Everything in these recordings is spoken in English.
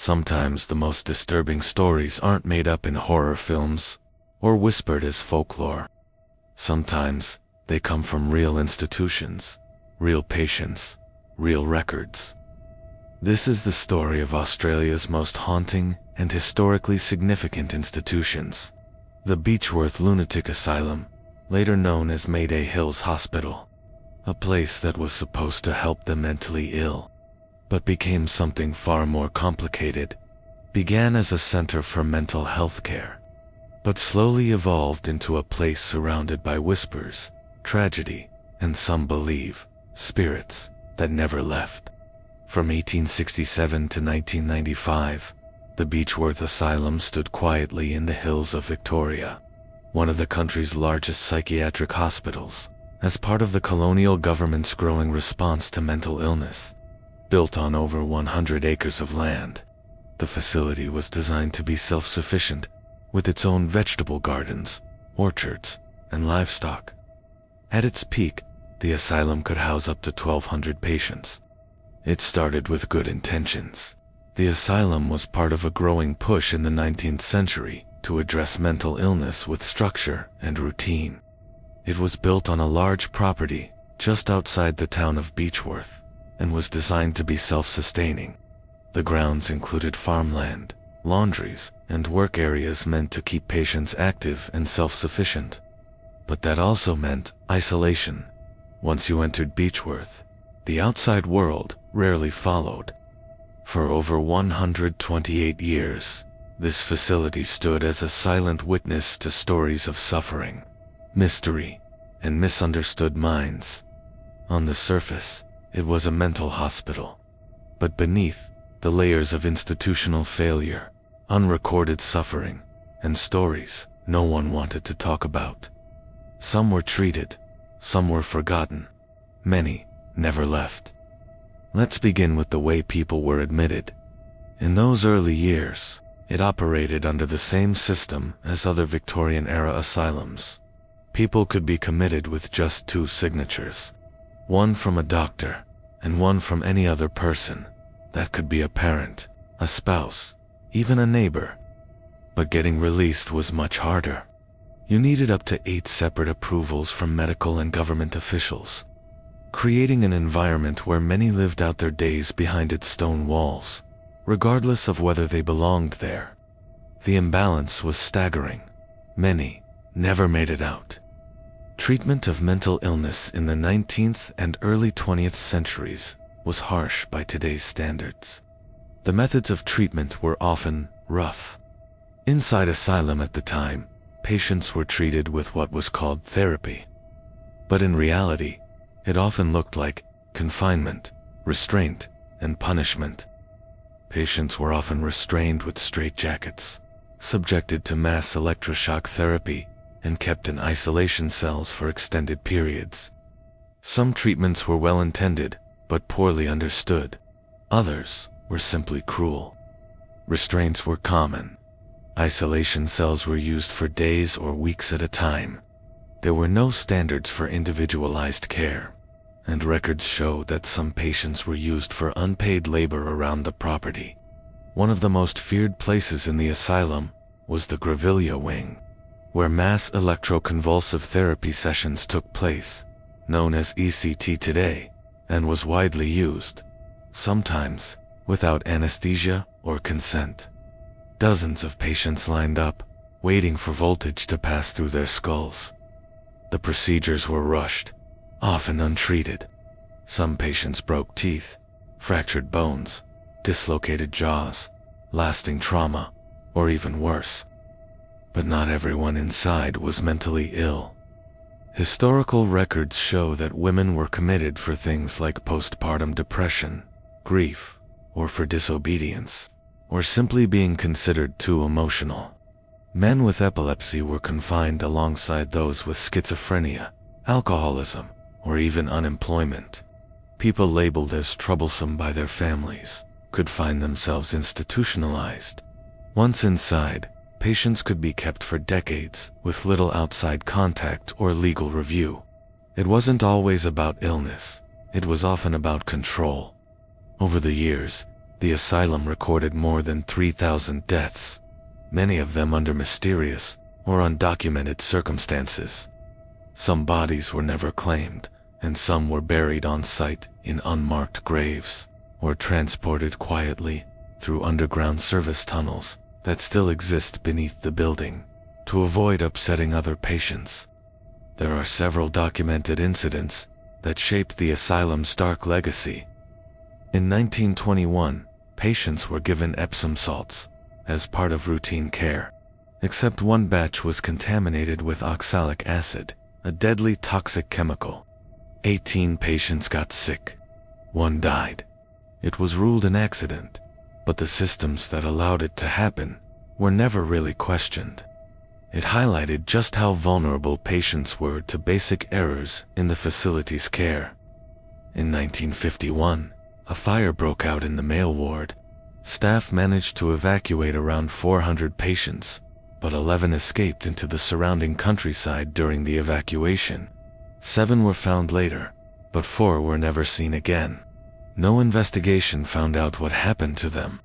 Sometimes the most disturbing stories aren't made up in horror films or whispered as folklore. Sometimes they come from real institutions, real patients, real records. This is the story of Australia's most haunting and historically significant institutions, the Beechworth Lunatic Asylum, later known as Mayday Hills Hospital, a place that was supposed to help the mentally ill, but became something far more complicated. Began as a center for mental health care, but slowly evolved into a place surrounded by whispers, tragedy, and some believe, spirits that never left. From 1867 to 1995, the Beechworth Asylum stood quietly in the hills of Victoria, one of the country's largest psychiatric hospitals, as part of the colonial government's growing response to mental illness. Built on over 100 acres of land, the facility was designed to be self-sufficient, with its own vegetable gardens, orchards, and livestock. At its peak, the asylum could house up to 1,200 patients. It started with good intentions. The asylum was part of a growing push in the 19th century to address mental illness with structure and routine. It was built on a large property just outside the town of Beechworth and was designed to be self-sustaining. The grounds included farmland, laundries, and work areas meant to keep patients active and self-sufficient. But that also meant isolation. Once you entered Beechworth, the outside world rarely followed. For over 128 years, this facility stood as a silent witness to stories of suffering, mystery, and misunderstood minds. On the surface, it was a mental hospital, but beneath the layers of institutional failure, unrecorded suffering, and stories no one wanted to talk about. Some were treated, some were forgotten, many never left. Let's begin with the way people were admitted. In those early years, it operated under the same system as other Victorian-era asylums. People could be committed with just 2 signatures, one from a doctor and one from any other person. That could be a parent, a spouse, even a neighbor. But getting released was much harder. You needed up to 8 separate approvals from medical and government officials, creating an environment where many lived out their days behind its stone walls, regardless of whether they belonged there. The imbalance was staggering. Many never made it out. Treatment of mental illness in the 19th and early 20th centuries was harsh by today's standards. The methods of treatment were often rough. Inside asylum at the time, patients were treated with what was called therapy. But in reality, it often looked like confinement, restraint, and punishment. Patients were often restrained with straitjackets, subjected to mass electroshock therapy, and kept in isolation cells for extended periods. Some treatments were well-intended, but poorly understood. Others were simply cruel. Restraints were common. Isolation cells were used for days or weeks at a time. There were no standards for individualized care, and records show that some patients were used for unpaid labor around the property. One of the most feared places in the asylum was the Grevillea wing, where mass electroconvulsive therapy sessions took place, known as ECT today, and was widely used, sometimes without anesthesia or consent. Dozens of patients lined up, waiting for voltage to pass through their skulls. The procedures were rushed, often untreated. Some patients broke teeth, fractured bones, dislocated jaws, lasting trauma, or even worse. But not everyone inside was mentally ill. Historical records show that women were committed for things like postpartum depression, grief, or for disobedience, or simply being considered too emotional. Men with epilepsy were confined alongside those with schizophrenia, alcoholism, or even unemployment. People labeled as troublesome by their families could find themselves institutionalized. Once inside, patients could be kept for decades with little outside contact or legal review. It wasn't always about illness. It was often about control. Over the years, The asylum recorded more than 3,000 deaths, many of them under mysterious or undocumented circumstances. Some bodies were never claimed, and some were buried on site in unmarked graves, or transported quietly through underground service tunnels that still exist beneath the building to avoid upsetting other patients. There are several documented incidents that shaped the asylum's dark legacy. In 1921, patients were given Epsom salts as part of routine care, except one batch was contaminated with oxalic acid, a deadly toxic chemical. 18 patients got sick. One died. It was ruled an accident, but the systems that allowed it to happen were never really questioned. It highlighted just how vulnerable patients were to basic errors in the facility's care. In 1951, a fire broke out in the male ward. Staff managed to evacuate around 400 patients, but 11 escaped into the surrounding countryside during the evacuation. 7 were found later, but 4 were never seen again. No investigation found out what happened to them.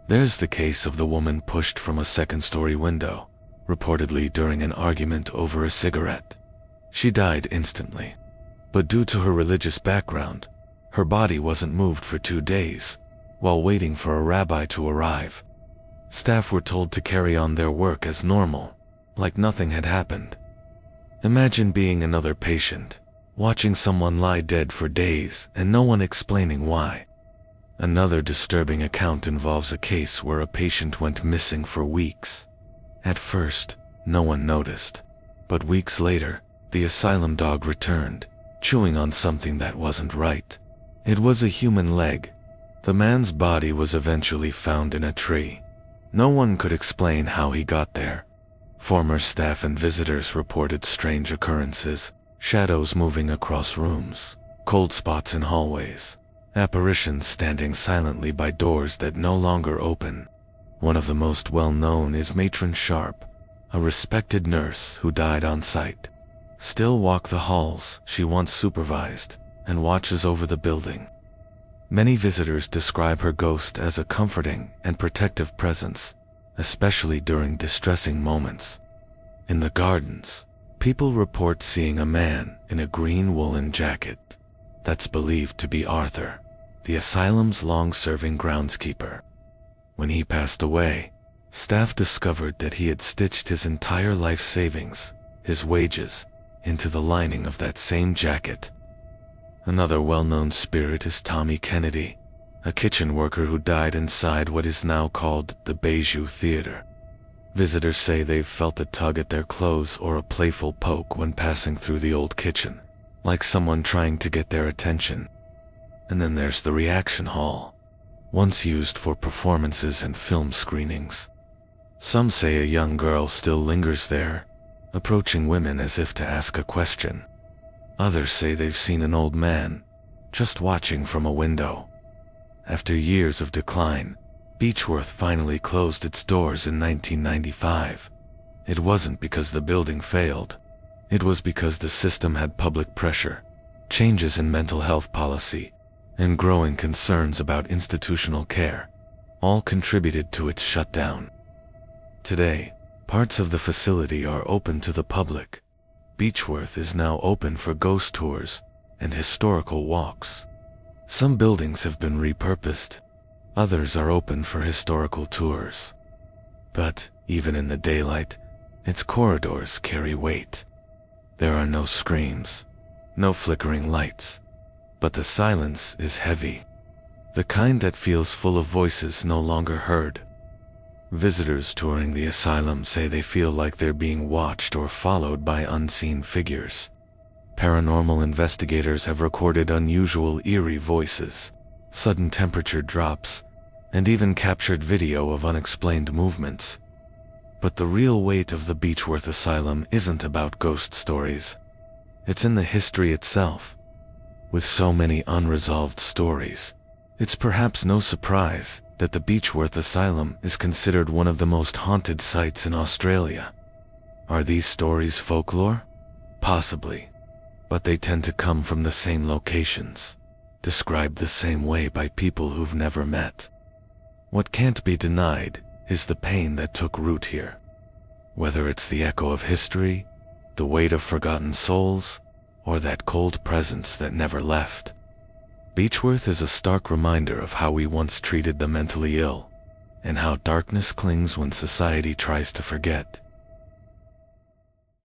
There's the case of the woman pushed from a second-story window, reportedly during an argument over a cigarette. She died instantly, but due to her religious background, her body wasn't moved for 2 days, while waiting for a rabbi to arrive. Staff were told to carry on their work as normal, like nothing had happened. Imagine being another patient, watching someone lie dead for days and no one explaining why. Another disturbing account involves a case where a patient went missing for weeks. At first, no one noticed, but weeks later, the asylum dog returned, chewing on something that wasn't right. It was a human leg. The man's body was eventually found in a tree. No one could explain how he got there. Former staff and visitors reported strange occurrences, shadows moving across rooms, cold spots in hallways, apparitions standing silently by doors that no longer open. One of the most well-known is Matron Sharp, a respected nurse who died on site. Still walk the halls she once supervised and watches over the building. Many visitors describe her ghost as a comforting and protective presence, especially during distressing moments. In the gardens, people report seeing a man in a green woolen jacket. That's believed to be Arthur, the asylum's long-serving groundskeeper. When he passed away, staff discovered that he had stitched his entire life savings, his wages, into the lining of that same jacket. Another well-known spirit is Tommy Kennedy, a kitchen worker who died inside what is now called the Bijou Theater. Visitors say they've felt a tug at their clothes or a playful poke when passing through the old kitchen, like someone trying to get their attention. And then there's the reaction hall, once used for performances and film screenings. Some say a young girl still lingers there, approaching women as if to ask a question. Others say they've seen an old man, just watching from a window. After years of decline, Beechworth finally closed its doors in 1995. It wasn't because the building failed. It was because the system had public pressure, changes in mental health policy, and growing concerns about institutional care, all contributed to its shutdown. Today, parts of the facility are open to the public. Beechworth is now open for ghost tours and historical walks. Some buildings have been repurposed. Others are open for historical tours. But, even in the daylight, its corridors carry weight. There are no screams, no flickering lights, but the silence is heavy, the kind that feels full of voices no longer heard. Visitors touring the asylum say they feel like they're being watched or followed by unseen figures. Paranormal investigators have recorded unusual, eerie voices, sudden temperature drops, and even captured video of unexplained movements. But the real weight of the Beechworth Asylum isn't about ghost stories. It's in the history itself. With so many unresolved stories, it's perhaps no surprise that the Beechworth Asylum is considered one of the most haunted sites in Australia. Are these stories folklore? Possibly, but they tend to come from the same locations: described the same way by people who've never met. What can't be denied is the pain that took root here. Whether it's the echo of history, the weight of forgotten souls, or that cold presence that never left, Beechworth is a stark reminder of how we once treated the mentally ill, and how darkness clings when society tries to forget.